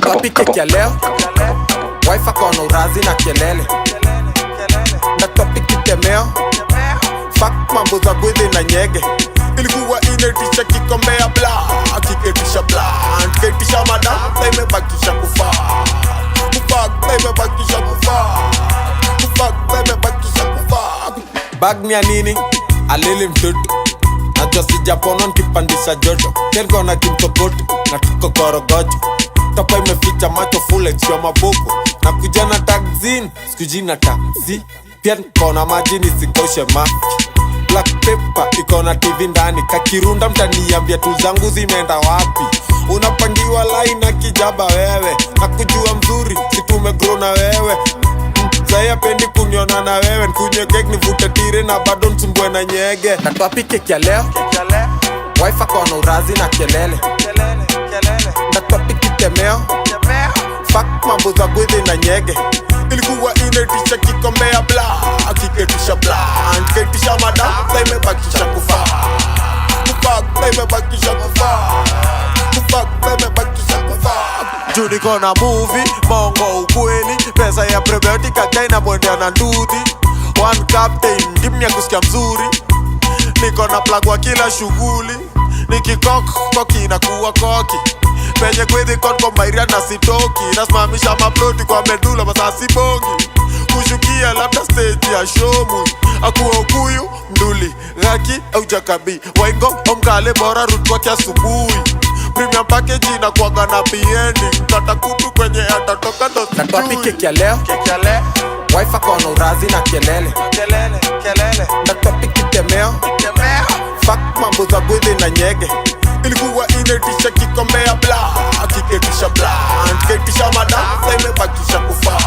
topic ya leo, wife akona urazi na kelele. Na topic itemeo, fuck mambo za gwedhe na nyege. Ilikuwa inetisha kikombea bla, kiketisha bla, kiketisha madam, sa imebakisha kufa. Kufuck, sa imebakisha kufa. Kufuck, sa imebakisha kufa. Bag ni ya nini? Alili mtoto. Najua sijapono nkipandisha joto. Kelgo na kimtokoto, na tuko korogojo. Topa imeficha macho full extra maboko. Na kuja na taxin, sikuji na taxi. Pia nikona maji nisikoshe mafi. Black paper, ikona TV ndani. Kakirunda mtaniambia tu zangu zimeenda wapi. Unapangiwa line na kijaba wewe. Nakujua mzuri, situmegrow na wewe. Zaya pendi kunyona na wewe. Nkunye kek nivute tire na bado nsumbwe na nyege. Na topic ya leo, wife akona urazi na kelele. Na topic itemeo, fuck mambo za gwedhe na nyege. Ilikuwa inetisha kikombea bla, kiketisha bla, kiketisha madam, sa imebakisha kufa. Kufuck, sa imebakisha kufa. Kufuck, sa imebakisha kufa. Juu niko na movie, mongo ukweli. Pesa ya prebiotic again mwendea na ndudhi. One captain, dimnya kusikia mzuri. Niko na plug wa kila shughuli. Nikikok, koki inakuwa koki. Penye kwezi konko mairia na sitoki. Nasimamisha maploti kwa medula masasi bongi. Kushukia labda stage ya show. Akuwa ukuyu, mduli, gaki au jakabi. Waingo, omkale bora root kwa kia subuhi. Premium package inakuwaga na B-ending. Kata kutu kwenye atatoka ndo sijui. Na topic ya leo, wife akona urazi na kelele. Na topic itemeo, fuck mambo za gwedhe na nyege. Ilikuwa inetisha kikombea bla, kiketisha bla, kiketisha madam, sa imebakisha kufa.